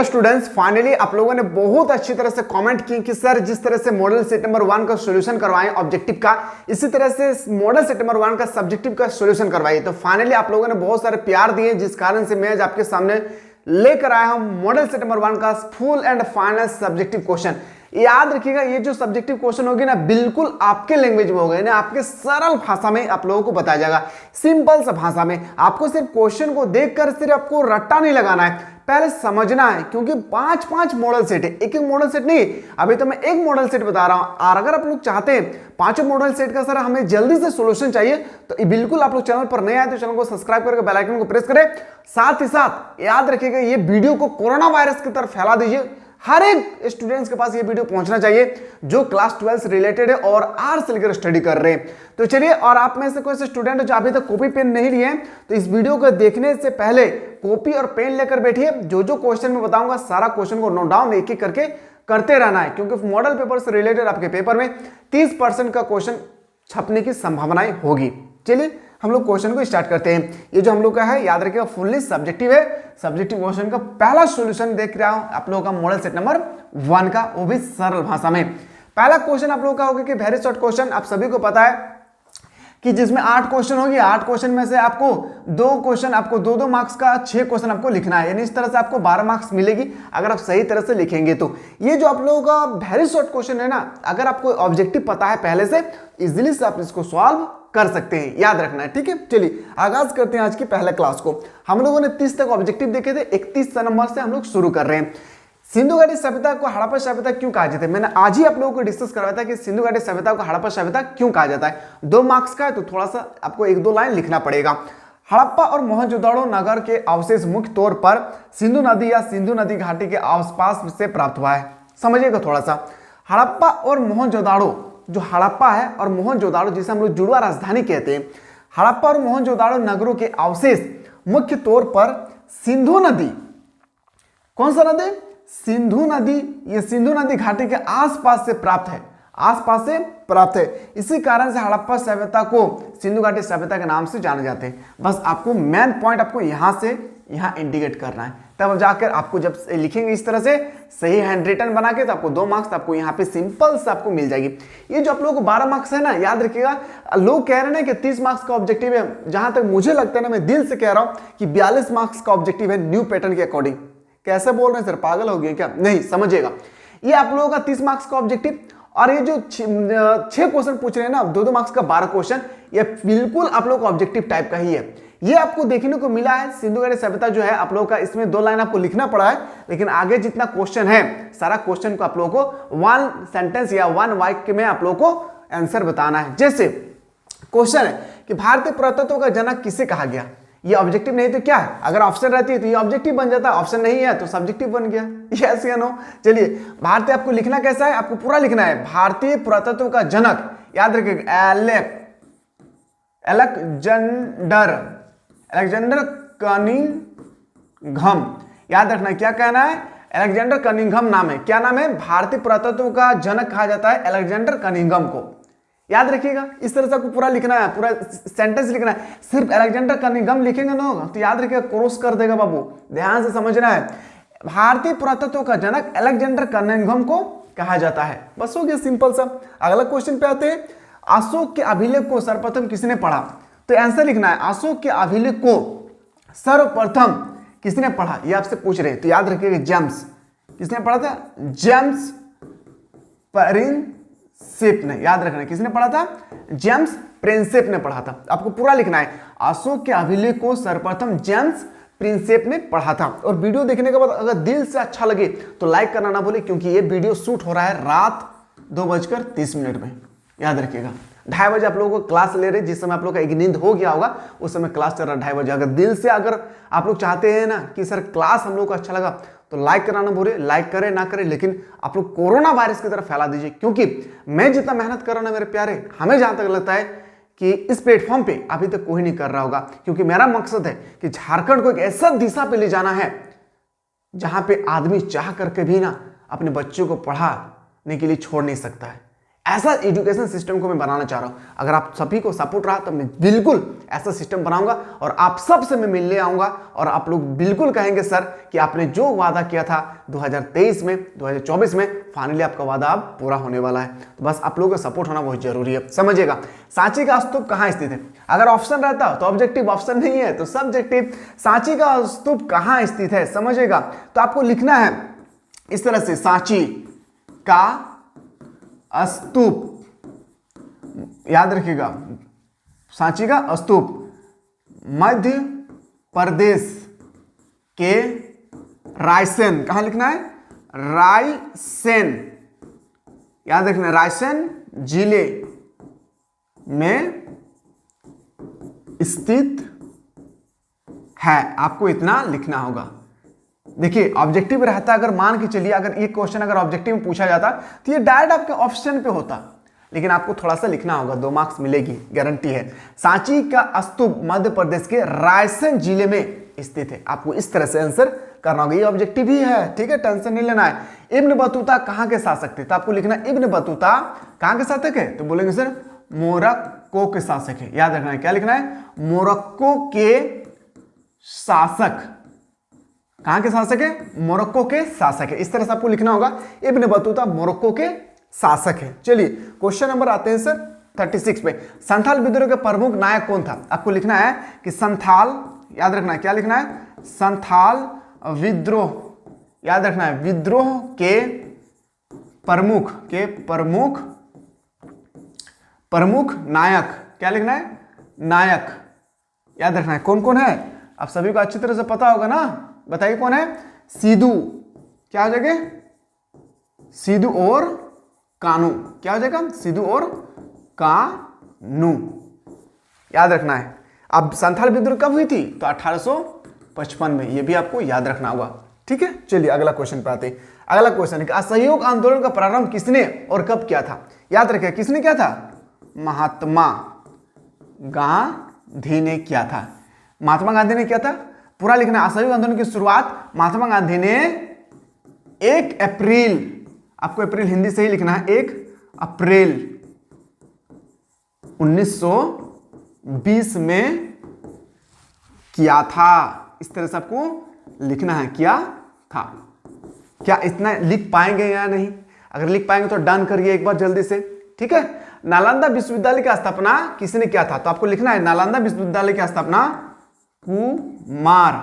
तो students finally आप लोगों ने बहुत अच्छी तरह से कमेंट की कि सर जिस तरह से मॉडल सेट नंबर 1 का सॉल्यूशन करवाएं ऑब्जेक्टिव का, इसी तरह से मॉडल सेट नंबर 1 का सब्जेक्टिव का सॉल्यूशन करवाइए। तो फाइनली आप लोगों ने बहुत सारे प्यार दिए, जिस कारण से मैं आज आपके सामने लेकर आया हूं मॉडल सेट नंबर 1 का full and final subjective question. याद रखिएगा ये जो सब्जेक्टिव क्वेश्चन होगी ना बिल्कुल आपके लैंग्वेज में होगा, ना आपके सरल भाषा में आप लोगों को बताया जाएगा, सिंपल सा भाषा में। आपको सिर्फ क्वेश्चन को देखकर सिर्फ आपको रट्टा नहीं लगाना है, पहले समझना है, क्योंकि 5 मॉडल सेट है, एक मॉडल सेट नहीं। अभी तो मैं एक मॉडल सेट बता रहा हूं, और अगर आप लोग चाहते हैं 5 मॉडल सेट का सर हमें जल्दी से सॉल्यूशन चाहिए तो बिल्कुल आप लोग चैनल पर नए आए तो चैनल को सब्सक्राइब करके बेल आइकन को प्रेस करें। साथ ही साथ याद रखिएगा ये वीडियो को कोरोना वायरस की तरफ फैला दीजिए, हर एक स्टूडेंट्स के पास ये वीडियो पहुंचना चाहिए जो क्लास 12 से रिलेटेड है और आर्ट्स से लेकर स्टडी कर रहे हैं। तो चलिए, और आप में से कोई ऐसे स्टूडेंट जो अभी तक कॉपी पेन नहीं लिए हैं तो इस वीडियो को देखने से पहले कॉपी और पेन लेकर बैठिए। जो क्वेश्चन मैं बताऊंगा सारा क्वेश्चन को नोट डाउन एक एक करके करते रहना है, क्योंकि मॉडल पेपर से रिलेटेड आपके पेपर में 30% का क्वेश्चन छपने की संभावनाएं होगी। चलिए हम लोग क्वेश्चन को स्टार्ट करते हैं। ये जो हम लोग का है याद रखिएगा फुल्ली सब्जेक्टिव है। सब्जेक्टिव क्वेश्चन का पहला सॉल्यूशन देख रहा हूं आप लोगों का मॉडल सेट नंबर 1 का, वो भी सरल भाषा में। पहला क्वेश्चन आप लोगों का होगा कि वेरी शॉर्ट क्वेश्चन, आप सभी को पता है कि जिसमें 8 क्वेश्चन होगी, 8 क्वेश्चन में से आपको 2 क्वेश्चन आपको 2 मार्क्स का 6 क्वेश्चन आपको लिखना है, यानी इस तरह से आपको 12 मार्क्स मिलेगी अगर आप सही तरह से लिखेंगे तो। ये जो आप लोगों का वेरी शॉर्ट क्वेश्चन है ना, अगर आपको ऑब्जेक्टिव पता है पहले से, इजीली से आप इसको सॉल्व कर सकते हैं, याद रखना है, ठीक है। चलिए आगाज करते हैं आज की पहले क्लास को। हम लोगों ने 30 तक ऑब्जेक्टिव देखे थे, 31 नंबर से हम लोग शुरू कर रहे हैं। सिंधु घाटी सभ्यता को हड़प्पा सभ्यता क्यों कहा जाता है, मैंने आज ही आप लोगों को डिस्कस करवाया था कि सिंधु घाटी सभ्यता को हड़प्पा सभ्यता क्यों कहा जाता है। 2 मार्क्स का है तो थोड़ा सा आपको 1-2 लाइन लिखना पड़ेगा। हड़प्पा और मोहनजोदड़ो नगर के अवशेष मुख्य तौर पर सिंधु नदी या सिंधु नदी घाटी के आसपास से प्राप्त हुआ है। समझिएगा थोड़ा सा, हड़प्पा और मोहनजोदड़ो, जो हड़प्पा है और मोहनजोदड़ो जिसे हम लोग जुड़वा राजधानी कहते हैं, हड़प्पा और मोहनजोदड़ो नगरों के अवशेष मुख्य तौर पर सिंधु नदी, कौन सा नदी, सिंधु नदी, ये सिंधु नदी घाटी के आसपास से प्राप्त है, आसपास से प्राप्त है। इसी कारण से हड़प्पा सभ्यता को सिंधु घाटी सभ्यता के नाम से जाने जाते हैं। बस आपको मेन पॉइंट आपको यहां से यहां इंडिकेट करना है, तब जाकर आपको जब लिखेंगे इस तरह से सही हैंड रिटन बना के तो आपको 2 मार्क्स आपको यहाँ पे सिंपल से आपको मिल जाएगी। ये जो आप लोगों को 12 मार्क्स है ना, याद रखिएगा, लोग कह रहे हैं कि 30 मार्क्स का ऑब्जेक्टिव है, जहां तक मुझे लगता है ना, मैं दिल से कह रहा हूं कि 42 मार्क्स का ऑब्जेक्टिव है न्यू पैटर्न के अकॉर्डिंग। कैसे बोल रहे हैं सर, पागल हो गए क्या? नहीं, समझिएगा, ये आप लोगों का 30 मार्क्स का ऑब्जेक्टिव, और ये जो 6 क्वेश्चन पूछ रहे हैं ना, 2-2 मार्क्स का 12 क्वेश्चन, ये बिल्कुल आप लोगों का ऑब्जेक्टिव टाइप का ही है। ये आपको देखने को मिला है सिंधु घाटी सभ्यता जो है आप लोगों का, इसमें 2 लाइन आपको लिखना पड़ा है, लेकिन आगे जितना क्वेश्चन है सारा क्वेश्चन को आप लोगों को 1 सेंटेंस या 1 वाक्य में आप लोगों को आंसर बताना है। जैसे क्वेश्चन है कि भारतीय पुरातत्व का जनक किसे कहा गया, ये ऑब्जेक्टिव नहीं तो क्या है, अगर ऑप्शन रहती है तो ये ऑब्जेक्टिव बन जाता है, ऑप्शन नहीं है तो सब्जेक्टिव बन गया, यस या नो। चलिए भारतीय आपको लिखना कैसा है, आपको पूरा लिखना है, भारतीय पुरातत्व का जनक, याद रखिएगा अलेक्जेंडर कनिंघम, याद रखना क्या कहना है, अलेक्जेंडर कनिंघम नाम है, क्या नाम है, भारतीय पुरातत्व का जनक कहा जाता है अलेक्जेंडर कनिंघम को, याद रखिएगा। इस तरह से आपको पूरा लिखना है, पूरा सेंटेंस लिखना है। सिर्फ अलेक्जेंडर कनिंघम लिखेंगे ना तो याद रखिएगा क्रॉस कर देगा बाबू, ध्यान से समझना है। भारतीय पुरातत्व का जनक अलेक्जेंडर कनिंघम को कहा जाता है, बस हो गया सिंपल सा। अगला क्वेश्चन पे आते हैं, अशोक के अभिलेख को सर्वप्रथम किसने पढ़ा, तो आंसर लिखना है अशोक के अभिलेख को सर्वप्रथम किसने पढ़ा, ये आपसे पूछ रहे हैं, तो याद रखिएगा जेम्स, किसने पढ़ा था, जेम्स प्रिंसेप ने, याद रखना किसने पढ़ा था, जेम्स प्रिंसेप ने पढ़ा था। आपको पूरा लिखना है अशोक के अभिलेख को सर्वप्रथम जेम्स प्रिंसेप ने पढ़ा था। और वीडियो देखने के बाद अगर दिल से अच्छा लगे तो लाइक करना ना भूले, क्योंकि ये वीडियो शूट हो रहा है रात 2:30 में, याद रखिएगा। 2:30 बजे आप लोगों को क्लास ले रहे, जिस समय आप लोग का एक नींद हो गया होगा उस समय क्लास चल रहा है 2:30 बजे। अगर दिल से अगर आप लोग चाहते हैं ना कि सर क्लास हम लोग को अच्छा लगा तो लाइक करना ना भूले, लाइक करें ना करें, लेकिन आप लोग कोरोना वायरस की तरफ फैला दीजिए, क्योंकि मैं जितना मेहनत कर रहा हूं ना मेरे प्यारे, हमें जहां तक लगता है कि इस प्लेटफॉर्म पे अभी तक कोई नहीं कर रहा होगा, क्योंकि मेरा मकसद है कि झारखंड को एक ऐसा दिशा पे ले जाना है जहां पे आदमी चाह करके भी ना अपने बच्चों को पढ़ाने के लिए छोड़ नहीं सकता है। ऐसा एजुकेशन सिस्टम को मैं बनाना चाह रहा हूं। अगर आप सभी को सपोर्ट रहा तो मैं बिल्कुल ऐसा सिस्टम बनाऊंगा और आप सब से मैं मिलने आऊंगा और आप लोग बिल्कुल कहेंगे सर कि आपने जो वादा किया था 2023 में 2024 में फाइनली आपका वादा अब पूरा होने वाला है। तो बस आप लोगों का सपोर्ट होना बहुत जरूरी है। समझिएगा, सांची का स्तूप कहाँ स्थित है? अगर ऑप्शन रहता तो ऑब्जेक्टिव ऑप्शन नहीं है तो सब्जेक्टिव। सांची का स्तूप कहाँ स्थित है समझिएगा, तो आपको लिखना है इस तरह से, सांची का स्तूप, याद रखिएगा, सांची का स्तूप मध्य प्रदेश के रायसेन, कहां लिखना है? रायसेन, याद रखना है, रायसेन जिले में स्थित है। आपको इतना लिखना होगा। देखिए ऑब्जेक्टिव रहता, अगर मान के चलिए अगर ये क्वेश्चन अगर ऑब्जेक्टिव में पूछा जाता तो ये डायरेक्ट आपके ऑप्शन पे होता, लेकिन आपको थोड़ा सा लिखना होगा, 2 मार्क्स मिलेगी, गारंटी है। सांची का स्तूप मध्य प्रदेश के रायसेन जिले में स्थित है। आपको इस तरह से आंसर करना होगा, ये ऑब्जेक्टिव ही है, ठीक है, टेंशन नहीं लेना है। इब्न बतूता कहां के शासक थे? तो आपको लिखना इब्न बतूता कहां के शासक है? तो बोलेंगे सर मोरक्को के शासक है। याद रखना है, क्या लिखना है? मोरक्को के शासक। कहां के शासक है? मोरक्को के शासक है। इस तरह से आपको लिखना होगा, इब्न बतूता मोरक्को के शासक है। चलिए क्वेश्चन नंबर आते हैं सर 36 पे। संथाल विद्रोह के प्रमुख नायक कौन था? आपको लिखना है कि संथाल, याद रखना है, क्या लिखना है? संथाल विद्रोह, याद रखना है, विद्रोह के प्रमुख नायक, क्या लिखना है? नायक, याद रखना है। कौन कौन है? आप सभी को अच्छी तरह से पता होगा ना, बताइए कौन है? सीधू, क्या हो जाएगा? सीधू और कानू, क्या हो जाएगा? सीधू और कानू, याद रखना है। अब संथाल विद्रोह कब हुई थी? तो 1855 में, ये भी आपको याद रखना होगा, ठीक है। चलिए अगला क्वेश्चन पे आते हैं। अगला क्वेश्चन है कि असहयोग आंदोलन का प्रारंभ किसने और कब किया था? याद रखिए, किसने किया था? महात्मा गांधी ने किया था। महात्मा गांधी ने किया था, पूरा लिखना। असहयोग आंदोलन की शुरुआत महात्मा गांधी ने 1 अप्रैल, आपको अप्रैल हिंदी से ही लिखना है, 1 अप्रैल 1920 में किया था। इस तरह से आपको लिखना है, किया था। क्या इतना लिख पाएंगे या नहीं? अगर लिख पाएंगे तो डन करिए एक बार जल्दी से, ठीक है। नालंदा विश्वविद्यालय की स्थापना किसने किया था? तो आपको लिखना है नालंदा विश्वविद्यालय की स्थापना कुमार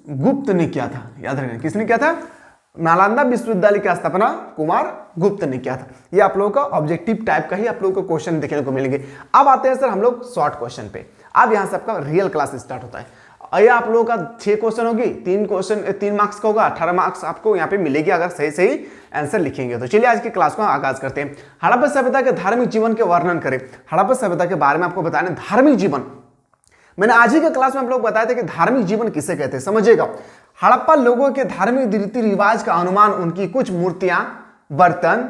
गुप्त ने किया था। याद रखना, किसने किया था? नालंदा विश्वविद्यालय की स्थापना कुमार गुप्त ने किया था। ये आप लोगों का ऑब्जेक्टिव टाइप का ही आप लोगों को क्वेश्चन देखने को मिलेंगे। अब आते हैं सर हम लोग शॉर्ट क्वेश्चन पे। अब यहां से आपका रियल क्लास स्टार्ट होता है। ये आप लोगों का 6 क्वेश्चन होगी, 3 मार्क्स का होगा, 18 मार्क्स आपको यहाँ पे मिलेगी अगर सही सही आंसर लिखेंगे तो। चलिए आज की क्लास को आगाज करते हैं। हड़प्पा सभ्यता के धार्मिक जीवन के वर्णन करें। हड़प्पा सभ्यता के बारे में आपको बताना, धार्मिक जीवन, मैंने आज ही के क्लास में आप लोग बताए थे कि धार्मिक जीवन किसे कहते हैं, समझिएगा। हड़प्पा लोगों के धार्मिक रीति रिवाज का अनुमान उनकी कुछ मूर्तियां, बर्तन,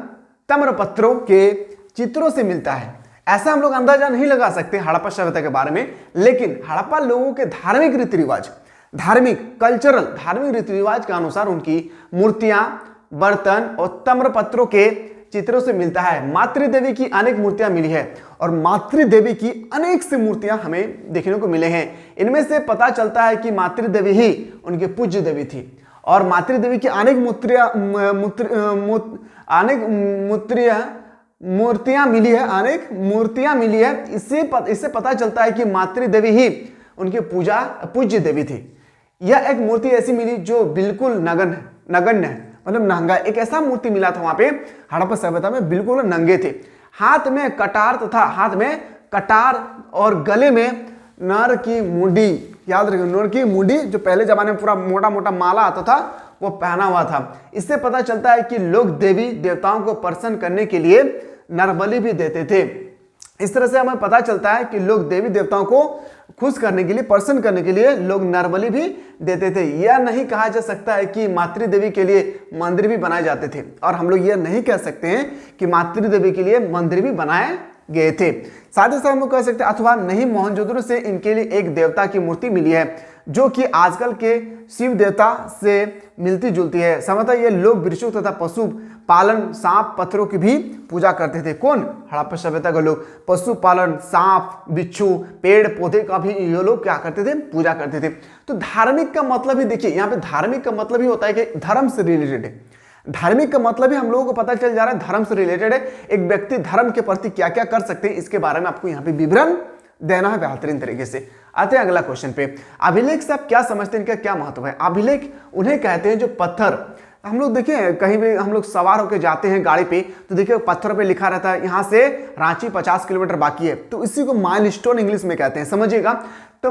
ताम्रपत्रों के चित्रों से मिलता है। ऐसा हम लोग अंदाजा नहीं लगा सकते हड़प्पा सभ्यता के बारे में, लेकिन हड़प्पा लोगों के धार्मिक रीति रिवाज, धार्मिक रीति रिवाज के अनुसार उनकी मूर्तियां, बर्तन और ताम्रपत्रों के चित्रों से मिलता है। मातृदेवी की अनेक मूर्तियां मिली है और मातृदेवी की अनेक से मूर्तियां हमें देखने को मिले हैं। इनमें से पता चलता है कि मातृदेवी ही उनकी पूज्य देवी थी और मातृदेवी की अनेक मूर्तियां मिली है। इससे पता चलता है कि मातृदेवी ही उनकी पूज्य देवी थी। यह एक मूर्ति ऐसी मिली जो बिल्कुल नगण्य है, मतलब नंगा। एक ऐसा मूर्ति मिला था वहां पे हड़प्पा सभ्यता में, बिल्कुल नंगे थे। हाथ में कटार और गले में नर की मुंडी, याद रखिए नर की मुंडी, जो पहले जमाने में पूरा मोटा मोटा माला आता था वो पहना हुआ था। इससे पता चलता है कि लोग देवी देवताओं को प्रसन्न करने के लिए नरबलि भी देते थे। इस तरह से हमें पता चलता है कि लोग देवी देवताओं को खुश करने के लिए, प्रसन्न करने के लिए लोग नरबलि भी देते थे। यह नहीं कहा जा सकता है कि मातृदेवी के लिए मंदिर भी बनाए जाते थे, और हम लोग यह नहीं कह सकते हैं कि मातृदेवी के लिए मंदिर भी बनाए गए थे। साथ ही साथ हम लोग कह सकते हैं अथवा नहीं, मोहनजोदड़ो से इनके लिए एक देवता की मूर्ति मिली है जो कि आजकल के शिव देवता से मिलती जुलती है। संभवतः ये लोग वृक्षों तथा पशु पालन, सांप, पत्थरों की भी पूजा करते थे। कौन? हड़प्पा सभ्यता के लोग पशु पालन, सांप, बिच्छू, पेड़ पौधे का भी ये लोग क्या करते थे? पूजा करते थे। तो धार्मिक का मतलब ही देखिए, यहाँ पे धार्मिक का मतलब ही होता है कि धर्म से रिलेटेड है। धार्मिक का मतलब ही हम लोगों को पता चल जा रहा है धर्म से रिलेटेड है। एक व्यक्ति धर्म के प्रति क्या क्या कर सकते हैं इसके बारे में आपको यहाँ पे विवरण देना है बेहतरीन तरीके से। आते हैं अगला क्वेश्चन पे। अभिलेख से आप क्या समझते हैं, इनका क्या महत्व है? अभिलेख उन्हें कहते हैं जो पत्थर, हम लोग देखिए कहीं भी हम लोग सवार होकर जाते हैं गाड़ी पे तो देखिए पत्थर पे लिखा रहता है यहाँ से रांची 50 किलोमीटर बाकी है, तो इसी को माइलस्टोन इंग्लिश में कहते हैं, समझिएगा। तो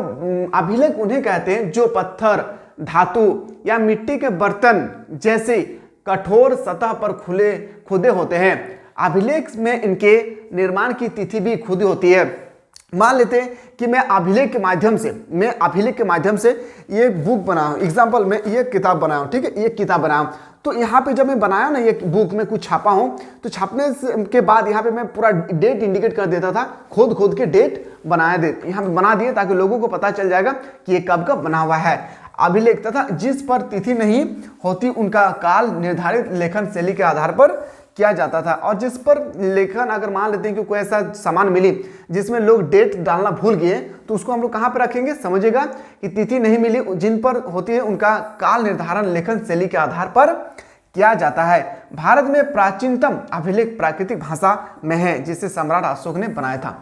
अभिलेख उन्हें कहते हैं जो पत्थर, धातु या मिट्टी के बर्तन जैसे कठोर सतह पर खुदे होते हैं। अभिलेख में इनके निर्माण की तिथि भी खुदी होती है। मान लेते हैं कि मैं अभिलेख के माध्यम से ये बुक बनाऊं, एग्जाम्पल में ये किताब बनाऊं, ठीक है, ये किताब बनाऊं। तो यहाँ पे जब मैं बनाया ना ये बुक में कुछ छापा हूँ, तो छापने के बाद यहाँ पे मैं पूरा डेट इंडिकेट कर देता था, खोद के डेट यहाँ पे बना दिए ताकि लोगों को पता चल जाएगा कि ये कब कब बना हुआ है। अभिलेख तथा जिस पर तिथि नहीं होती उनका काल निर्धारित लेखन शैली के आधार पर किया जाता था। और जिस पर लेखन, अगर मान लेते हैं कि कोई ऐसा सामान मिली जिसमें लोग डेट डालना भूल गए तो उसको हम लोग कहाँ पर रखेंगे? समझिएगा कि तिथि नहीं मिली, जिन पर होती है उनका काल निर्धारण लेखन शैली के आधार पर किया जाता है। भारत में प्राचीनतम अभिलेख प्राकृतिक भाषा में है जिसे सम्राट अशोक ने बनाया था।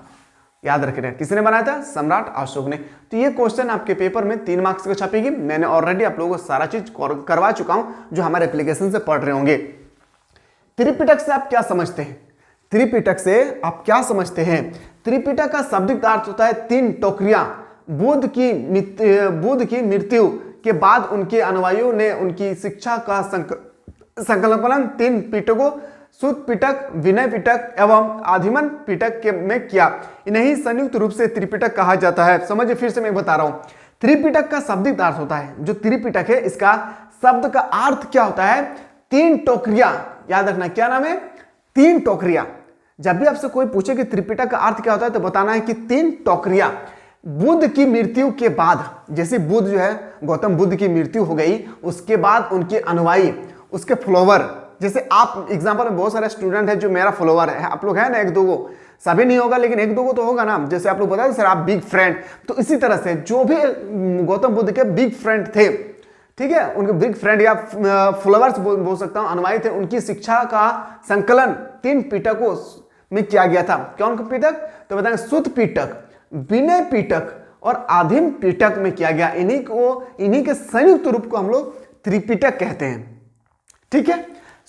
याद रखिएगा, किसने बनाया था? सम्राट अशोक ने। तो ये क्वेश्चन आपके पेपर में 3 मार्क्स का छपेगी। मैंने ऑलरेडी आप लोगों को सारा चीज करवा चुका हूं जो हमारे एप्लीकेशन से पढ़ रहे होंगे। त्रिपिटक से आप क्या समझते हैं? त्रिपिटक से आप क्या समझते हैं? त्रिपिटक का शाब्दिक अर्थ होता है 3 टोकरियां। बुद्ध की मृत्यु के बाद उनके अनुयायियों ने उनकी शिक्षा का संकलन 3 पिटकों, सुत्त पिटक, विनय पिटक एवं आदिमन पिटक में किया। इन्हें संयुक्त रूप से त्रिपिटक कहा जाता है। समझिए, फिर से मैं बता रहा हूं। त्रिपिटक का शाब्दिक अर्थ होता है, जो त्रिपिटक है इसका शब्द का अर्थ क्या होता है? 3 टोकरियां। याद रखना, क्या नाम है? 3 टोकरियां। जब भी आपसे कोई पूछे कि त्रिपिटक का अर्थ क्या होता है तो बताना है कि 3 टोकरियां। बुद्ध की मृत्यु के बाद, जैसे बुद्ध जो है, गौतम बुद्ध की मृत्यु हो गई, उसके बाद उनके अनुयायी, उसके फॉलोवर, जैसे आप एग्जांपल में बहुत सारे स्टूडेंट है जो मेरा फॉलोवर है, आप लोग हैं ना, 1-2 गो, सभी नहीं होगा लेकिन 1-2 गो तो होगा ना। जैसे आप लोग बताए सर आप बिग फ्रेंड, तो इसी तरह से जो भी गौतम बुद्ध के बिग फ्रेंड थे, ठीक है, उनके बिग फ्रेंड या फॉलोवर्स बोल सकता हूं, अनुयायी थे, उनकी शिक्षा का संकलन 3 पिटकों में किया गया था। कौन का पिटक? तो बताएंगे सुत्त पिटक, विनय पिटक और आदिम पिटक में किया गया। इन्हीं के संयुक्त रूप को हम लोग त्रिपिटक कहते हैं, ठीक है।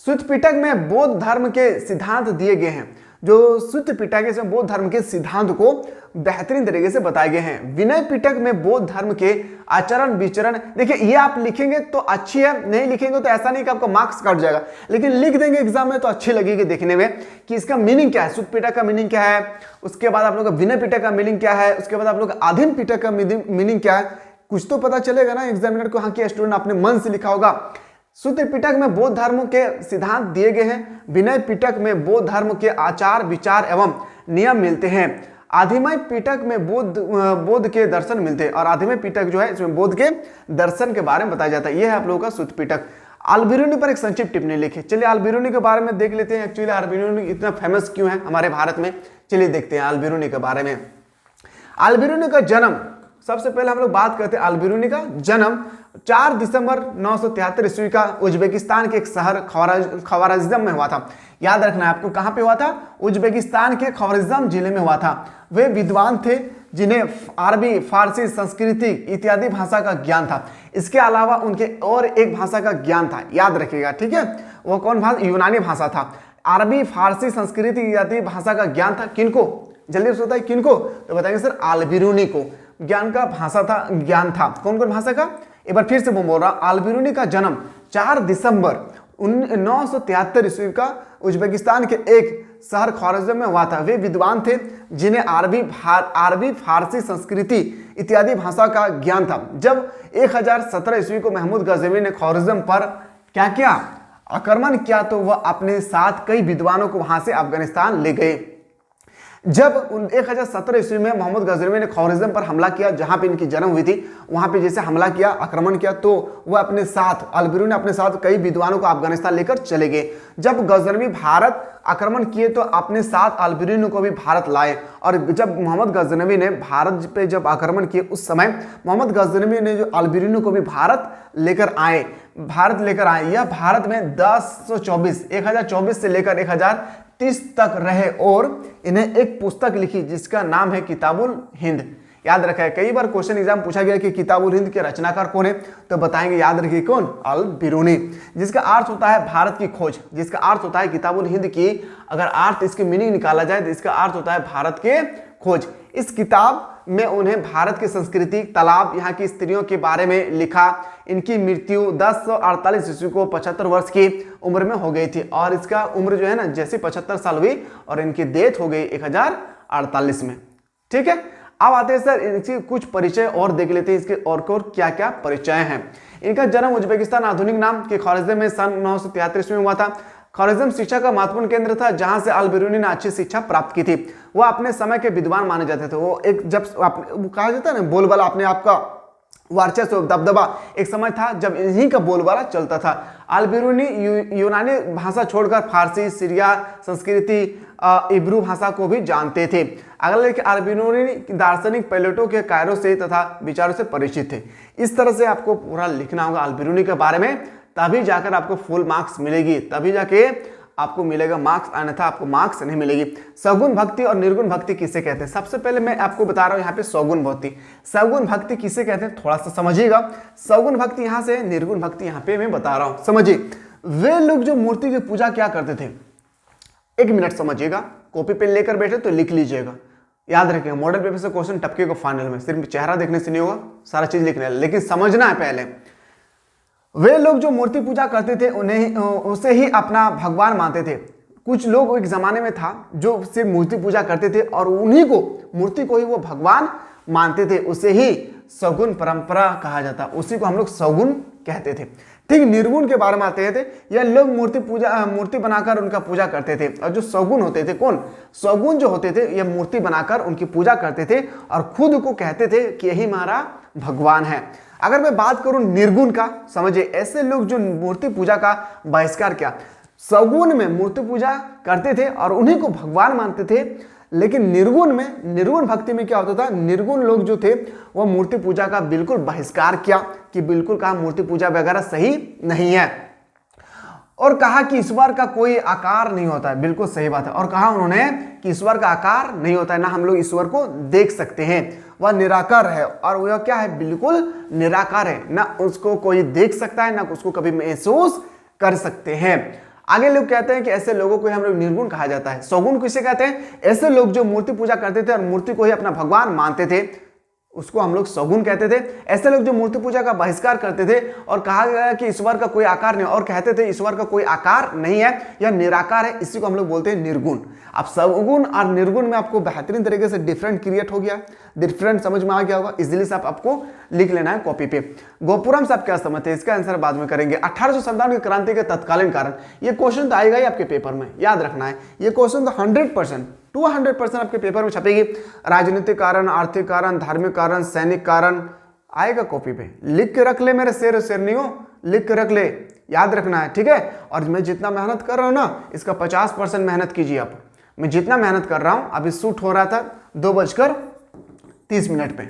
सुत्त पिटक में बौद्ध धर्म के सिद्धांत दिए गए हैं। जो सुत्त पिटक है बौद्ध धर्म के सिद्धांत को बेहतरीन तरीके से बताए गए हैं। विनय पिटक में बौद्ध धर्म के आचरण विचरण, देखिए ये आप लिखेंगे तो अच्छी है, नहीं लिखेंगे तो ऐसा नहीं कि आपका मार्क्स कट जाएगा, लेकिन लिख देंगे एग्जाम में तो अच्छी लगेगी देखने में कि इसका मीनिंग क्या है, सुत्त पिटक का मीनिंग क्या है, उसके बाद आप लोग का विनय पिटक का मीनिंग क्या है, उसके बाद आप लोग का आदिम पिटक का मीनिंग क्या है, कुछ तो पता चलेगा ना एग्जामिनर को। हाँ, कि स्टूडेंट अपने मन से लिखा होगा। सुत्त पिटक में बौद्ध धर्म के सिद्धांत दिए गए हैं। विनय पिटक में बौद्ध धर्म के आचार विचार एवं नियम मिलते हैं। आदिमय पिटक में बौद्ध के दर्शन मिलते हैं। और आदिमय पिटक जो है इसमें बौद्ध के दर्शन के बारे में बताया जाता है। यह है आप लोगों का सुत्त पिटक। अल-बिरूनी पर एक संक्षिप्त टिप्पणी लिखी। चलिए अल-बिरूनी के बारे में देख लेते हैं। एक्चुअली अल-बिरूनी इतना फेमस क्यों है हमारे भारत में, चलिए देखते हैं अल-बिरूनी के बारे में। अल-बिरूनी का जन्म, सबसे पहले हम लोग बात करते हैं अल-बिरूनी का जन्म 4 दिसंबर 973 ईस्वी का उज्बेकिस्तान के एक शहर ख्वारिज़्म में हुआ था। याद रखना है आपको, कहां पे हुआ था? उज्बेकिस्तान के ख्वारिज़्म जिले में हुआ था। वे विद्वान थे जिन्हें अरबी, फारसी, संस्कृति इत्यादि भाषा का ज्ञान था। इसके अलावा उनके और एक भाषा का ज्ञान था, याद रखिएगा, ठीक है। वो कौन भाषा? यूनानी भाषा था। अरबी, फारसी, संस्कृति इत्यादि भाषा का ज्ञान था। किनको? जल्दी से बताइए किनको? तो बताएंगे सर अल-बिरूनी को ज्ञान का भाषा था, ज्ञान था। कौन कौन भाषा का? एक बार फिर से बोल रहा, अल-बिरूनी का जन्म 4 दिसंबर 973 ईस्वी का उज्बेकिस्तान के एक शहर ख्वारिज़्म में हुआ था। वे विद्वान थे जिन्हें अरबी, फारसी, संस्कृति इत्यादि भाषा का ज्ञान था। जब 1017 ईस्वी को महमूद गजनवी ने ख्वारिज़्म पर क्या किया? आक्रमण किया, तो वह अपने साथ कई विद्वानों को वहां से अफगानिस्तान ले गए। जब 1017 ईस्वी में मोहम्मद गजनवी ने ख्वारिज़्म पर हमला किया, जहां पे इनकी जन्म हुई थी, वहां पे जैसे हमला किया, आक्रमण किया, तो वह अपने साथ अल-बिरूनी ने अपने साथ कई विद्वानों को अफगानिस्तान लेकर चले गए। जब गजनवी भारत आक्रमण किए तो अपने साथ अल-बिरूनी को भी भारत लाए, और जब मोहम्मद गजनवी ने भारत पे जब आक्रमण किए उस समय मोहम्मद गजनवी ने जो अल-बिरूनी को भी भारत लेकर आए। यह भारत में 1024 से लेकर 1030 तक रहे और इन्हें एक पुस्तक लिखी जिसका नाम है किताबुल हिंद। याद रखा है, कई बार क्वेश्चन एग्जाम पूछा गया कि किताबुल हिंद के रचनाकार कौन है, तो बताएंगे, याद रखिए कौन, अल-बिरूनी, जिसका अर्थ होता है भारत की खोज, जिसका अर्थ होता है किताबुल हिंद की अगर अर्थ इसकी मीनिंग निकाला जाए तो इसका अर्थ होता है भारत के खोज। इस किताब में उन्हें भारत की संस्कृति, तालाब, यहाँ की स्त्रियों के बारे में लिखा। इनकी मृत्यु 1048 ईस्वी को 75 वर्ष की उम्र में हो गई थी, और इसका उम्र जो है ना जैसे 75 साल हुई और इनकी डेथ हो गई 1048 में। ठीक है, अब आते हैं सर इनकी कुछ परिचय और देख लेते हैं, इसके और क्या क्या परिचय हैं। इनका जन्म उज्बेकिस्तान आधुनिक नाम के ख्वारिज़्म में सन 973 ईस्वी में हुआ था। ख्वारिज़्म शिक्षा का महत्वपूर्ण केंद्र था जहां से अल-बिरूनी ने अच्छी शिक्षा प्राप्त की थी। वह अपने समय के विद्वान माने जाते थे। वो एक जब कहा जाता है ना बोलबाला, अपने आप का वर्चस्व, दबदबा, एक समय था जब इन्हीं का बोलबाला चलता था। अल-बिरूनी यूनानी भाषा छोड़कर फारसी, सीरिया संस्कृति, इब्रू भाषा को भी जानते थे। अगले कि अल-बिरूनी दार्शनिक पैलेटो के कायरों से तथा विचारों से परिचित थे। इस तरह से आपको पूरा लिखना होगा अल-बिरूनी के बारे में, तभी जाकर आपको फुल मार्क्स मिलेगी, तभी जाके आपको मिलेगा मार्क्स, अन्यथा आपको मार्क्स नहीं मिलेगी। सगुण भक्ति और निर्गुण भक्ति किसे कहते हैं? सबसे पहले मैं आपको बता रहा हूं यहाँ पे सगुण भक्ति। सगुण भक्ति किसे कहते हैं थोड़ा सा समझिएगा। सगुण भक्ति यहाँ से, निर्गुण भक्ति यहाँ पे मैं बता रहा हूं, समझिए। वे लोग जो मूर्ति की पूजा क्या करते थे, 1 मिनट समझिएगा, कॉपी पेन लेकर बैठे तो लिख लीजिएगा। याद रखिएगा, मॉडल पेपर से क्वेश्चन टपकेगा फाइनल में, सिर्फ चेहरा देखने से नहीं होगा, सारा चीज लिखना है, लेकिन समझना है पहले। वे लोग जो मूर्ति पूजा करते थे उन्हें उसे ही अपना भगवान मानते थे। कुछ लोग एक जमाने में था जो सिर्फ मूर्ति पूजा करते थे और उन्हीं को, मूर्ति को ही वो भगवान मानते थे, उसे ही सगुण परंपरा कहा जाता, उसी को हम लोग सगुण कहते थे। ठीक, निर्गुण के बारे में आते थे, यह लोग मूर्ति बनाकर उनका पूजा करते थे। और जो सगुण होते थे, कौन सगुण जो होते थे, यह मूर्ति बनाकर उनकी पूजा करते थे और खुद को कहते थे कि यही हमारा भगवान है। अगर मैं बात करूं निर्गुण का, समझिए, ऐसे लोग जो मूर्ति पूजा का बहिष्कार किया। सगुण में मूर्ति पूजा करते थे और उन्हीं को भगवान मानते थे, लेकिन निर्गुण में, निर्गुण भक्ति में क्या होता था, निर्गुण लोग जो थे वो मूर्ति पूजा का बिल्कुल बहिष्कार किया कि बिल्कुल कहा मूर्ति पूजा वगैरह सही नहीं है, और कहा कि ईश्वर का कोई आकार नहीं होता है। बिल्कुल सही बात है। और कहा उन्होंने कि ईश्वर का आकार नहीं होता है, ना हम लोग ईश्वर को देख सकते हैं, वह निराकार है। और वह क्या है, बिल्कुल निराकार है, ना उसको कोई देख सकता है, ना उसको कभी महसूस कर सकते हैं। आगे लोग कहते हैं कि ऐसे लोगों को हम लोग निर्गुण कहा जाता है। सगुण किसे कहते हैं? ऐसे लोग जो मूर्ति पूजा करते थे और मूर्ति को ही अपना भगवान मानते थे, उसको हम लोग सगुण कहते थे। ऐसे लोग जो मूर्ति पूजा का बहिष्कार करते थे और कहा गया कि ईश्वर का कोई आकार नहीं, और कहते थे ईश्वर का कोई आकार नहीं है, यह निराकार है, इसी को हम लोग बोलते हैं निर्गुण। अब सगुण और निर्गुण में आपको बेहतरीन तरीके से डिफरेंट क्रिएट हो गया, डिफरेंट समझ में आ गया होगा, इजिली से आपको लिख लेना है कॉपी पे। गोपुरम से आप क्या समझते हैं, इसका आंसर बाद में करेंगे। 1857 की क्रांति के तत्कालीन कारण, ये क्वेश्चन तो आएगा ही आपके पेपर में, याद रखना है, ये क्वेश्चन तो 100% आपके पेपर में छपेगी। राजनीतिक कारण, आर्थिक कारण, धार्मिक कारण, सैनिक कारण आएगा कॉपी पे, लिख के रख ले मेरे शेर नहीं हो, लिख के रख ले, याद रखना है, ठीक है। और मैं जितना मेहनत कर रहा हूं ना, इसका 50% मेहनत कीजिए आप। मैं जितना मेहनत कर रहा हूं, अभी शूट हो रहा था 2:30 पे,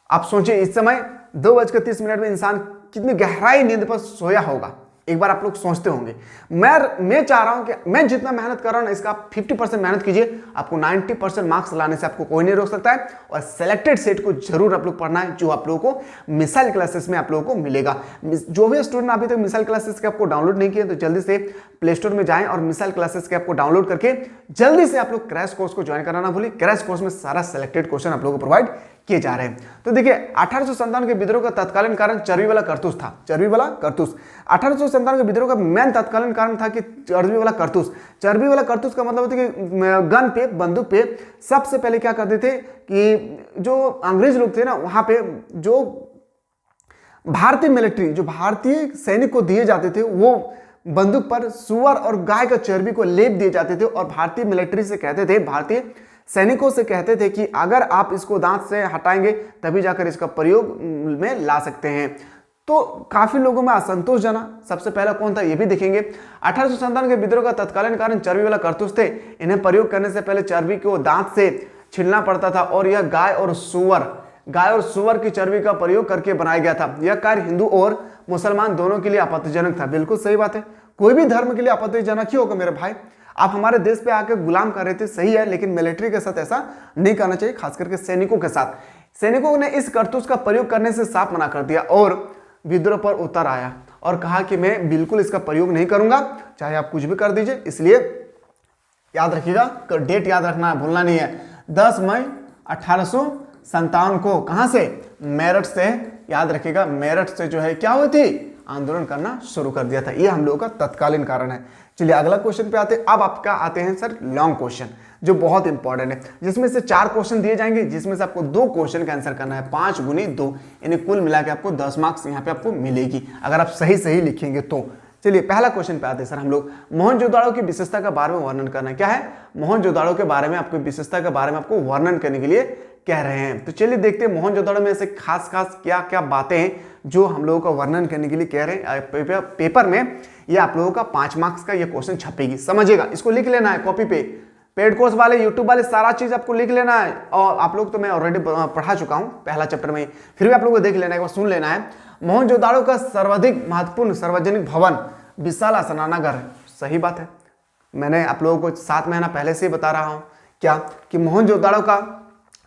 आप सोचिए इस समय 2:30 में इंसान कितनी गहराई नींद पर सोया होगा, एक बार आप लोग सोचते होंगे। मैं चाह रहा हूं कि मैं जितना मेहनत कर रहा हूं ना, इसका आप 50% मेहनत कीजिए, आपको 90% मार्क्स लाने से आपको कोई नहीं रोक सकता है। और सेलेक्टेड सेट को जरूर आप लोग पढ़ना है, जो आप लोगों को मिसाइल क्लासेस में आप लोगों को मिलेगा। जो भी स्टूडेंट अभी तक मिसाइल क्लासेस के आपको डाउनलोड नहीं किए, तो जल्दी से प्ले स्टोर में जाएं और मिसाइल क्लासेस के आपको डाउनलोड करके जल्दी से आप लोग क्रैश कोर्स को ज्वाइन कराना भूलिए। क्रैश कोर्स में सारा सेलेक्टेड क्वेश्चन आप लोगों को प्रोवाइड किए जा रहे हैं। तो देखिए, 1857 के विद्रोह का तत्कालीन कारण चर्बी वाला कारतूस था। चर्बी वाला कारतूस 1857 के विद्रोह का मेन तत्कालीन कारण था कि चर्बी वाला कारतूस। चर्बी वाला कारतूस का मतलब होता है कि गन पे, बंदूक पे सबसे पहले क्या करते थे कि जो अंग्रेज लोग थे ना, वहां पे जो भारतीय मिलिट्री, जो भारतीय सैनिक को दिए जाते थे, वो बंदूक पर सुअर और गाय का चर्बी को लेप दिए जाते थे और भारतीय मिलिट्री से कहते थे, भारतीय सैनिकों से कहते थे कि अगर आप इसको दांत से हटाएंगे तभी जाकर इसका प्रयोग में ला सकते हैं। तो काफी लोगों में असंतोष जना। सबसे पहला कौन था ये भी देखेंगे। 1857 के विद्रोह का तत्कालीन कारण चर्बी वाला कारतूस थे। इन्हें प्रयोग करने से पहले चर्बी को दांत से छीलना पड़ता था और यह गाय और सुअर की चर्बी का प्रयोग करके बनाया गया था। यह कार्य हिंदू और मुसलमान दोनों के लिए आपत्तिजनक था। बिल्कुल सही बात है, कोई भी धर्म के लिए आपत्तिजनक ही होगा मेरे भाई। आप हमारे देश पे आके गुलाम कर रहे थे, सही है, लेकिन मिलिट्री के साथ ऐसा नहीं करना चाहिए, खास करके सैनिकों के साथ। सैनिकों ने इस कारतूस का प्रयोग करने से साफ मना कर दिया और विद्रोह पर उतर आया और कहा कि मैं बिल्कुल इसका प्रयोग नहीं करूंगा, चाहे आप कुछ भी कर दीजिए। इसलिए याद रखिएगा, डेट याद रखना भूलना नहीं है, 10 मई 1857 को कहां से, मेरठ से, याद रखिएगा मेरठ से जो है क्या हुई थी, आंदोलन करना शुरू कर दिया था। ये हम लोगों का तत्कालीन कारण है। चलिए अगला क्वेश्चन पे आते हैं। अब आपका आते हैं सर लॉन्ग क्वेश्चन, जो बहुत इंपॉर्टेंट है, जिसमें से 4 क्वेश्चन दिए जाएंगे, जिसमें से आपको 2 क्वेश्चन का आंसर करना है, 5 गुनी 2, यानी कुल मिला के आपको 10 मार्क्स यहाँ पे आपको मिलेगी अगर आप सही लिखेंगे तो। चलिए पहला क्वेश्चन पे आते हैं सर हम लोग। मोहनजोदाड़ो की विशेषता के बारे में वर्णन करना है। क्या है, मोहनजोदाड़ो के बारे में आपको विशेषता के बारे में आपको वर्णन करने के लिए कह रहे हैं। तो चलिए देखते हैं मोहनजोदाड़ो में ऐसे खास क्या क्या बातें हैं जो हम लोगों का वर्णन करने के लिए कह रहे हैं। पेपर में ये आप लोगों का 5 मार्क्स का ये क्वेश्चन छपेगी, समझिएगा। इसको लिख लेना है कॉपी पे, पेड कोर्स वाले, यूट्यूब वाले, सारा चीज आपको लिख लेना है। और आप लोग तो मैं ऑलरेडी पढ़ा चुका हूं पहला चैप्टर में, फिर भी आप लोगों को देख लेना है, एक बार सुन लेना है। मोहनजोदाड़ो का सर्वाधिक महत्वपूर्ण सार्वजनिक भवन विशाल स्नानागार है। सही बात है, मैंने आप लोगों को 7 महीना पहले से बता रहा हूं क्या कि मोहनजोदाड़ो का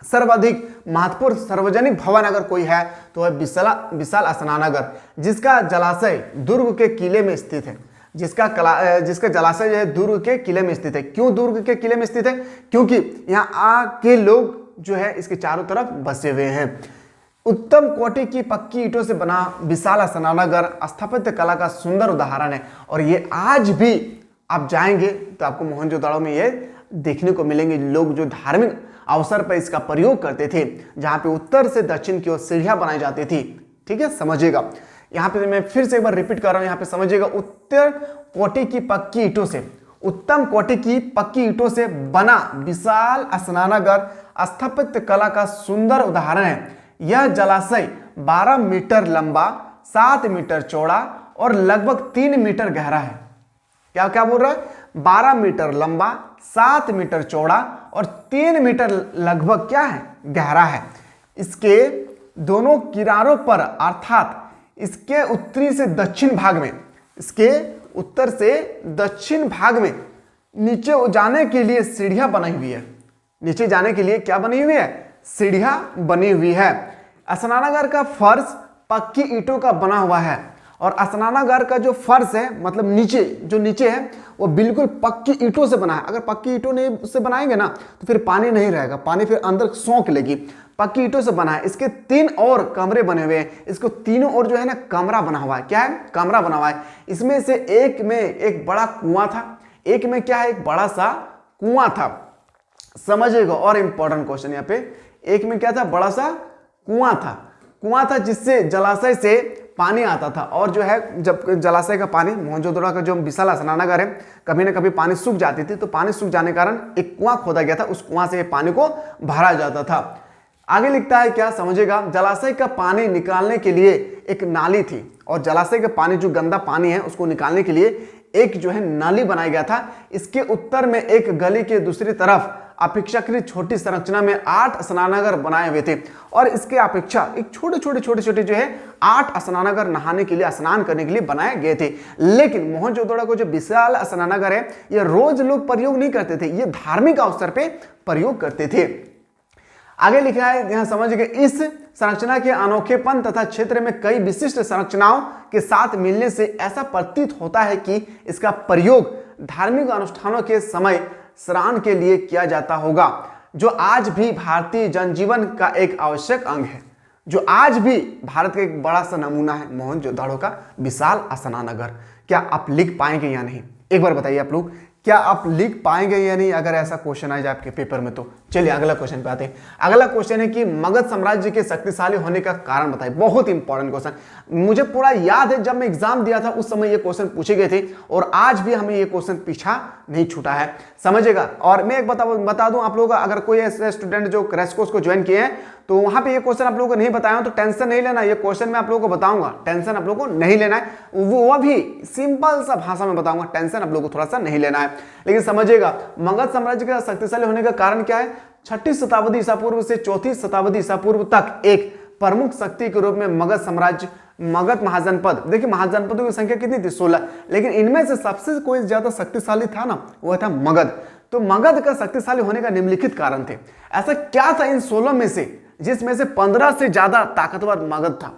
सर्वाधिक महत्वपूर्ण सार्वजनिक भवन अगर कोई है तो है विशाल स्नानागार, जिसका जलाशय दुर्ग के किले में स्थित है। जिसका जलाशय जो है दुर्ग के किले में स्थित है। क्यों दुर्ग के किले में स्थित है, क्योंकि यहाँ आके लोग जो है इसके चारों तरफ बसे हुए हैं। उत्तम कोटि की पक्की ईंटों से बना विशाल स्नानागार स्थापत्य कला का सुंदर उदाहरण है और ये आज भी आप जाएंगे तो आपको मोहनजोदाड़ो में ये देखने को मिलेंगे। लोग जो धार्मिक अवसर पर इसका प्रयोग करते थे, जहां पे उत्तर से दक्षिण की ओर सीढ़ियां बनाई जाती थी। ठीक है, समझिएगा। यहाँ पे मैं फिर से एक बार रिपीट कर रहा हूं, यहाँ पे समझिएगा। उत्तर कोटि की पक्की ईंटों से, उत्तम कोटि की पक्की ईंटों से बना विशाल स्नानागार स्थापत्य कला का सुंदर उदाहरण है। यह जलाशय 12 मीटर लंबा, 7 मीटर चौड़ा और लगभग 3 मीटर गहरा है। क्या क्या बोल रहा है, 12 मीटर लंबा, 7 मीटर चौड़ा और 3 मीटर लगभग क्या है, गहरा है। इसके दोनों किनारों पर अर्थात इसके उत्तरी से दक्षिण भाग में, इसके उत्तर से दक्षिण भाग में नीचे जाने के लिए सीढ़ियां बनी हुई है। नीचे जाने के लिए क्या बनी हुई है, सीढ़ियां बनी हुई है। स्नानागार का फर्श पक्की ईंटों का बना हुआ है और स्नानागार का जो फर्श है, मतलब नीचे है वो बिल्कुल पक्की ईंटों से बना है। अगर पक्की ईंटों नहीं से बनाएंगे ना तो फिर पानी नहीं रहेगा, पानी फिर अंदर सोख लेगी। पक्की ईंटों से बना है। इसके 3 और कमरे बने हुए हैं। इसको तीनों ओर जो है ना कमरा बना हुआ है। क्या है, कमरा बना हुआ है। इसमें से एक में एक बड़ा कुआं था, एक में क्या है, एक बड़ा सा कुआं था। समझिएगा, और इंपॉर्टेंट क्वेश्चन यहाँ पे, एक में क्या था, बड़ा सा कुआं था जिससे जलाशय से पानी आता था। और जो है जब जलाशय का पानी, मोहनजोदड़ो का जो विशाल स्नानागार है, कभी ना कभी पानी सूख जाती थी, तो पानी सूख जाने के कारण एक कुआं खोदा गया था, उस कुआं से पानी को भरा जाता था। आगे लिखता है क्या, समझिएगा। जलाशय का पानी निकालने के लिए एक नाली थी और जलाशय का पानी, जो गंदा पानी है, उसको निकालने के लिए एक जो है नाली बनाया गया था। इसके उत्तर में एक गली के दूसरी तरफ अपेक्षाकृत छोटी संरचना में 8 स्नानागार बनाए हुए थे और इसके अपेक्षा एक छोटे जो है 8 स्नानागार नहाने के लिए, स्नान करने के लिए बनाए गए थे। लेकिन मोहनजोदड़ो को जो विशाल स्नानागार है, ये रोज लोग प्रयोग नहीं करते थे, ये धार्मिक अवसर पे प्रयोग करते थे। आगे लिखा है, यहां समझिए, इस संरचना के अनोखेपन तथा क्षेत्र में कई विशिष्ट संरचनाओं के साथ मिलने से ऐसा प्रतीत होता है कि इसका प्रयोग धार्मिक अनुष्ठानों के समय स्नान के लिए किया जाता होगा, जो आज भी भारतीय जनजीवन का एक आवश्यक अंग है। जो आज भी भारत का एक बड़ा सा नमूना है मोहनजोदड़ो का विशाल स्नानागार। क्या आप लिख पाएंगे या नहीं, एक बार बताइए आप लोग, क्या आप लिख पाएंगे या नहीं अगर ऐसा क्वेश्चन आ जाए आपके पेपर में तो। चलिए अगला क्वेश्चन पे आते हैं। अगला क्वेश्चन है कि मगध साम्राज्य के शक्तिशाली होने का कारण बताइए। बहुत इंपॉर्टेंट क्वेश्चन, मुझे पूरा याद है जब मैं एग्जाम दिया था उस समय ये क्वेश्चन पूछे गए थे और आज भी हमें ये क्वेश्चन पीछा नहीं छूटा है, समझिएगा। और मैं एक बता दूं आप लोगों का, अगर कोई ऐसे स्टूडेंट जो क्रैश कोर्स को ज्वाइन किए हैं तो वहां पे ये क्वेश्चन आप लोगों को नहीं बताया तो टेंशन नहीं लेना, ये क्वेश्चन मैं आप लोगों को बताऊंगा, टेंशन आप लोगों को नहीं लेना है, वो भी सिंपल सा भाषा में बताऊंगा, टेंशन आप लोगों को थोड़ा सा नहीं लेना है। लेकिन समझिएगा मगध साम्राज्य का शक्तिशाली होने का कारण क्या है। 6ठी शताब्दी ईसा पूर्व से 4ठी शताब्दी ईसा पूर्व तक एक प्रमुख शक्ति के रूप में मगध साम्राज्य, मगध महाजनपद, देखिए महाजनपदों की संख्या कितनी थी 16, लेकिन इनमें से सबसे कोई ज्यादा शक्तिशाली था ना वो था मगध। तो मगध का शक्तिशाली होने का निम्नलिखित कारण थे। ऐसा क्या था इन 16 में से जिसमें से 15 से ज्यादा ताकतवर मगध था।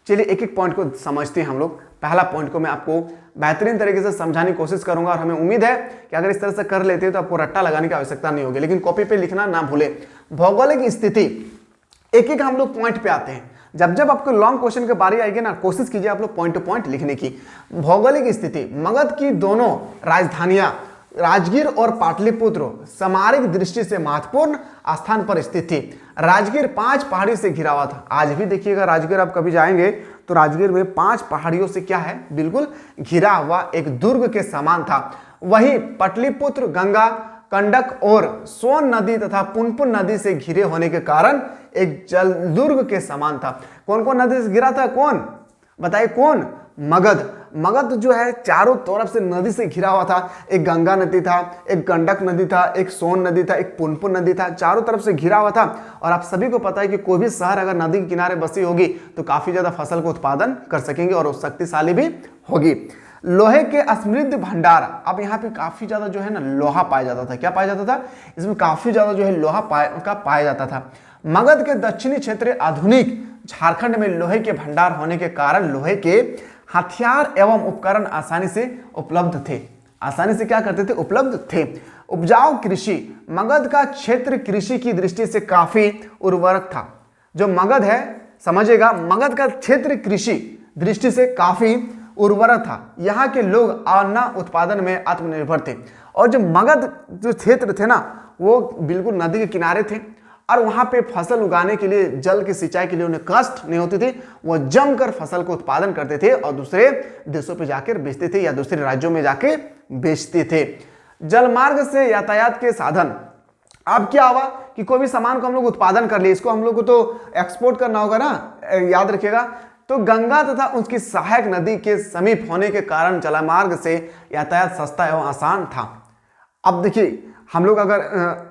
चलिए एक एक पॉइंट को समझते हैं हम लोग। पहला पॉइंट को मैं आपको बेहतरीन तरीके से समझाने की कोशिश करूंगा और हमें उम्मीद है कि अगर इस तरह से कर लेते हैं तो आपको रट्टा लगाने की आवश्यकता नहीं होगी, लेकिन कॉपी पे लिखना ना भूले। भौगोलिक स्थिति, एक एक हम लोग पॉइंट पे आते हैं। जब जब आपको लॉन्ग क्वेश्चन की बारी आएगी ना, कोशिश कीजिए आप लोग पॉइंट टू पॉइंट लिखने की। भौगोलिक स्थिति, मगध की दोनों राजधानियां राजगीर और पाटलिपुत्र सामरिक दृष्टि से महत्वपूर्ण स्थान पर स्थित थी। राजगीर 5 पहाड़ी से घिरा हुआ था। आज भी देखिएगा राजगीर आप कभी जाएंगे तो राजगीर में 5 पहाड़ियों से क्या है, बिल्कुल घिरा हुआ एक दुर्ग के समान था। वहीं पाटलिपुत्र गंगा, कंडक और सोन नदी तथा पुनपुन नदी से घिरे होने के कारण एक जल दुर्ग के समान था। कौन कौन नदी से घिरा था, कौन बताइए, कौन, मगध। मगध जो है चारों तरफ से नदी से घिरा हुआ था। एक गंगा नदी था, एक गंडक नदी था, एक सोन नदी था, एक पुनपुन नदी था, चारों तरफ से घिरा हुआ था। और आप सभी को पता है कि कोई भी शहर अगर नदी के किनारे बसी होगी तो काफी ज्यादा फसल को उत्पादन कर सकेंगे और शक्तिशाली भी होगी। लोहे के समृद्ध भंडार, अब यहाँ पे काफी ज्यादा जो है ना लोहा पाया जाता था। क्या पाया जाता था, इसमें काफी ज्यादा जो है लोहा पाया जाता था। मगध के दक्षिणी क्षेत्र आधुनिक झारखंड में लोहे के भंडार होने के कारण लोहे के हथियार एवं उपकरण आसानी से उपलब्ध थे। आसानी से क्या करते थे, उपलब्ध थे। उपजाऊ कृषि, मगध का क्षेत्र कृषि की दृष्टि से काफी उर्वरक था। जो मगध है, समझिएगा, मगध का क्षेत्र कृषि दृष्टि से काफी उर्वरक था। यहाँ के लोग अन्न उत्पादन में आत्मनिर्भर थे। और जो मगध जो क्षेत्र थे ना वो बिल्कुल नदी के किनारे थे और वहां पे फसल उगाने के लिए, जल की सिंचाई के लिए उन्हें कष्ट नहीं होती थी। वो जमकर फसल को उत्पादन करते थे और दूसरे देशों पे जाकर बेचते थे या दूसरे राज्यों में जाके बेचते थे। जलमार्ग से यातायात के साधन, अब क्या हुआ कि कोई भी सामान को हम लोग उत्पादन कर लिए, इसको हम लोग को तो एक्सपोर्ट करना होगा ना, याद रखिएगा। तो गंगा तथा उसकी सहायक नदी के समीप होने के कारण जलमार्ग से यातायात सस्ता एवं आसान था। अब देखिए हम लोग अगर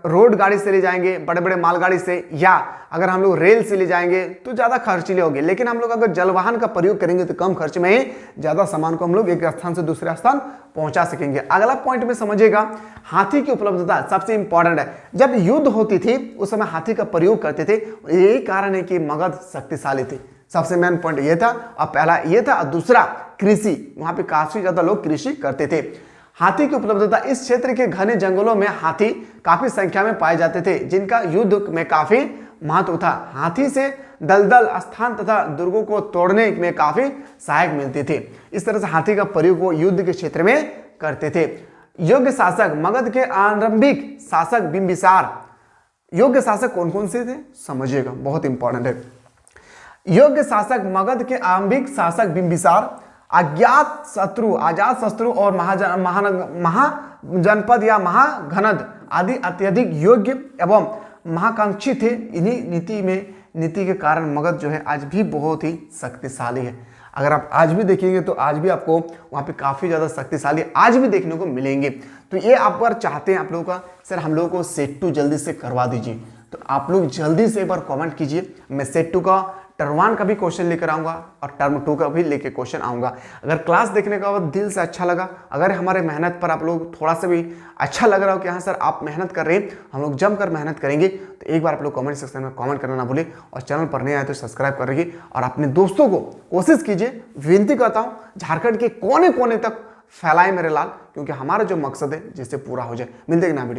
रोड गाड़ी से ले जाएंगे, बड़े बड़े मालगाड़ी से, या अगर हम लोग रेल से ले जाएंगे तो ज़्यादा खर्चीले होंगे, लेकिन हम लोग अगर जलवाहन का प्रयोग करेंगे तो कम खर्च में ही ज़्यादा सामान को हम लोग एक स्थान से दूसरे स्थान पहुंचा सकेंगे। अगला पॉइंट में समझिएगा, हाथी की उपलब्धता सबसे इंपॉर्टेंट है। जब युद्ध होती थी उस समय हाथी का प्रयोग करते थे, यही कारण है कि मगध शक्तिशाली थे। सबसे मेन पॉइंट ये था, और पहला ये था। दूसरा कृषि, वहां पे काफी ज्यादा लोग कृषि करते थे। हाथी की उपलब्धता, इस क्षेत्र के घने जंगलों में हाथी काफी संख्या में पाए जाते थे जिनका युद्ध में काफी महत्व था। हाथी से दलदल स्थान तथा दुर्गों को तोड़ने में काफी सहायक मिलती थी। इस तरह से हाथी का प्रयोग वो युद्ध के क्षेत्र में करते थे। योग्य शासक, मगध के आरंभिक शासक बिंबिसार। योग्य शासक कौन कौन से थे समझिएगा, बहुत इंपॉर्टेंट है। योग्य शासक, मगध के आरंभिक शासक बिंबिसार अजात शत्रु और महाजनपद या महाघनद आदि अत्यधिक योग्य एवं महाकांक्षी थे। इन्हीं नीति के कारण मगध जो है आज भी बहुत ही शक्तिशाली है। अगर आप आज भी देखेंगे तो आज भी आपको वहाँ पे काफ़ी ज़्यादा शक्तिशाली आज भी देखने को मिलेंगे। तो ये आप अगर चाहते हैं आप लोगों का सर हम लोगों को सेट 2 जल्दी से करवा दीजिए, तो आप लोग जल्दी से एक बार कमेंट कीजिए। मैं सेट 2 का टर्म 1 का भी क्वेश्चन लेकर आऊंगा और टर्म 2 का भी लेके क्वेश्चन आऊंगा। अगर क्लास देखने का बाद दिल से अच्छा लगा, अगर हमारे मेहनत पर आप लोग थोड़ा सा भी अच्छा लग रहा हो कि हाँ सर आप मेहनत कर रहे हैं, हम लोग जमकर मेहनत करेंगे, तो एक बार आप लोग कमेंट सेक्शन में कमेंट करना ना भूलें। और चैनल पर नहीं आए तो सब्सक्राइब करिए और अपने दोस्तों को कोशिश कीजिए, विनती करता हूँ झारखंड के कोने कोने तक फैलाएं मेरे लाल, क्योंकि हमारा जो मकसद है जिससे पूरा हो जाए। मिलते हैं ना वीडियो।